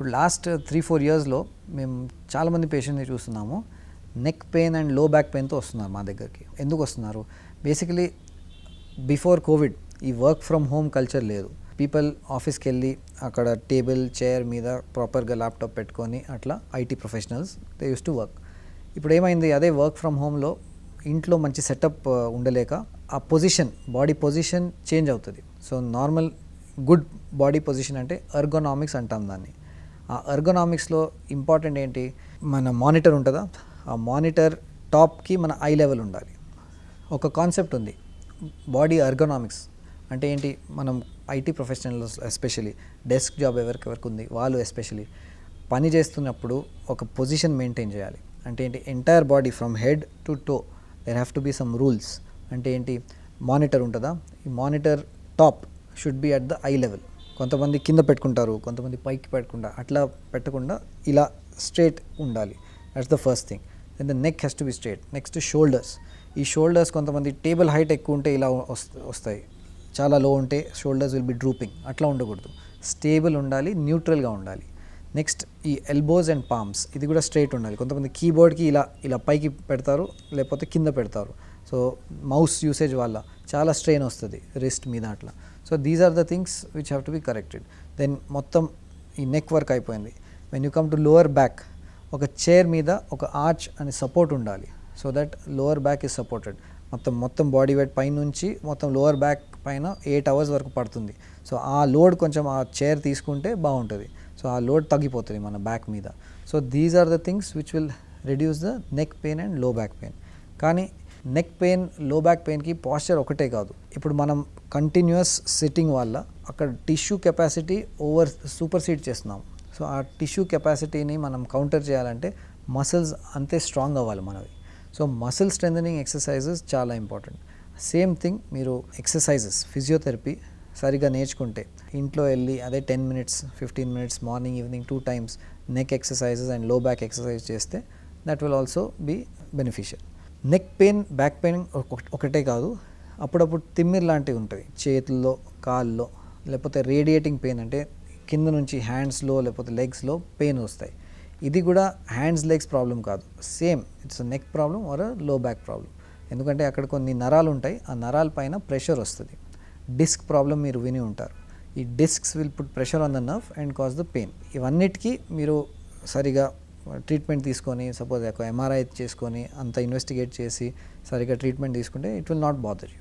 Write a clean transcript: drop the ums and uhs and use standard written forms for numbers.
ఇప్పుడు లాస్ట్ 3-4 ఇయర్స్లో మేము చాలామంది పేషెంట్ని చూస్తున్నాము. Neck pain and low back పెయిన్తో వస్తున్నారు మా దగ్గరికి. ఎందుకు వస్తున్నారు? బేసికలీ బిఫోర్ కోవిడ్ ఈ వర్క్ ఫ్రమ్ హోమ్ కల్చర్ లేదు. పీపుల్ ఆఫీస్కి వెళ్ళి అక్కడ టేబుల్ చైర్ మీద ప్రాపర్గా ల్యాప్టాప్ పెట్టుకొని అట్లా IT professionals they use to work. ఇప్పుడు ఏమైంది, అదే వర్క్ ఫ్రమ్ హోమ్లో ఇంట్లో మంచి సెటప్ ఉండలేక ఆ పొజిషన్, బాడీ పొజిషన్ చేంజ్ అవుతుంది. So normal good body position అంటే ఎర్గోనామిక్స్ అంటాం దాన్ని. ఆ ఎర్గోనామిక్స్లో ఇంపార్టెంట్ ఏంటి, మన మానిటర్ ఉంటుందా, ఆ మానిటర్ టాప్కి మన ఐ లెవెల్ ఉండాలి. ఒక కాన్సెప్ట్ ఉంది బాడీ ఎర్గోనామిక్స్ అంటే ఏంటి, మనం IT professionals especially desk job ఎవరికి ఉంది వాళ్ళు ఎస్పెషలీ పని చేస్తున్నప్పుడు ఒక పొజిషన్ మెయింటైన్ చేయాలి. అంటే ఏంటి, entire body from head to toe there have to be some rules. అంటే ఏంటి, మానిటర్ ఉంటుందా, ఈ monitor top should be at the eye level. కొంతమంది కింద పెట్టుకుంటారు, కొంతమంది పైకి పెట్టుకుంటారు. అట్లా పెట్టకుండా ఇలా స్ట్రేట్ ఉండాలి. That's the first thing. Then the neck has to be straight. Next shoulders. ఈ షోల్డర్స్ కొంతమంది టేబుల్ హైట్ ఎక్కువ ఉంటే ఇలా వస్తాయి, చాలా లో ఉంటే షోల్డర్స్ విల్ బి డ్రూపింగ్. అట్లా ఉండకూడదు, స్టేబుల్ ఉండాలి, న్యూట్రల్గా ఉండాలి. నెక్స్ట్ ఈ ఎల్బోస్ అండ్ పామ్స్, ఇది కూడా స్ట్రైట్ ఉండాలి. కొంతమంది కీబోర్డ్కి ఇలా పైకి పెడతారు, లేకపోతే కింద పెడతారు. సో మౌస్ యూసేజ్ వల్ల చాలా స్ట్రెయిన్ వస్తుంది రిస్ట్ మీద అట్లా. So these are the things which have to be corrected. Then మొత్తం ఈ నెక్ వర్క్ అయిపోయింది. When you come to lower back, ఒక చైర్ మీద ఒక ఆర్చ్ అని సపోర్ట్ ఉండాలి. So that lower back is supported. మొత్తం బాడీ వెయిట్ పైన నుంచి మొత్తం లోవర్ బ్యాక్ పైన 8 hours వరకు పడుతుంది. సో ఆ లోడ్ కొంచెం ఆ చైర్ తీసుకుంటే బాగుంటుంది. సో ఆ లోడ్ తగ్గిపోతుంది మన బ్యాక్ మీద. So these are the things which will reduce the neck pain and low back pain. కానీ నెక్ పెయిన్, లో బ్యాక్ పెయిన్కి పాస్చర్ ఒకటే కాదు. ఇప్పుడు మనం కంటిన్యూస్ సిట్టింగ్ వల్ల అక్కడ టిష్యూ కెపాసిటీ సూపర్సీడ్ చేస్తున్నాం. సో ఆ టిష్యూ కెపాసిటీని మనం కౌంటర్ చేయాలంటే మసిల్స్ అంతే స్ట్రాంగ్ అవ్వాలి మనవి. సో మసిల్ స్ట్రెంథనింగ్ ఎక్సర్సైజెస్ చాలా ఇంపార్టెంట్. సేమ్ థింగ్ మీరు ఎక్సర్సైజెస్, ఫిజియోథెరపీ సరిగా నేర్చుకుంటే ఇంట్లో వెళ్ళి అదే 10 minutes 15 minutes morning evening 2 times neck exercises and low back exercise చేస్తే that will also be beneficial. Neck pain, back pain ఒకటే కాదు, అప్పుడప్పుడు తిమ్మిర్ లాంటివి ఉంటుంది చేతుల్లో, కాళ్ళలో, లేకపోతే రేడియేటింగ్ పెయిన్ అంటే కింద నుంచి హ్యాండ్స్లో లేకపోతే లెగ్స్లో పెయిన్ వస్తాయి. ఇది కూడా హ్యాండ్స్ లెగ్స్ ప్రాబ్లం కాదు, same it's neck problem or low back problem. ఎందుకంటే అక్కడ కొన్ని నరాలు ఉంటాయి, ఆ నరాల పైన ప్రెషర్ వస్తుంది. డిస్క్ ప్రాబ్లం మీరు విని ఉంటారు. ఈ discs will put pressure on the nerve and cause the pain. ఇవన్నిటికీ మీరు సరిగా ట్రీట్మెంట్ తీసుకొని, సపోజ్ ఒక MRI చేసుకొని అంత ఇన్వెస్టిగేట్ చేసి సరిగా ట్రీట్మెంట్ తీసుకుంటే it will not bother you.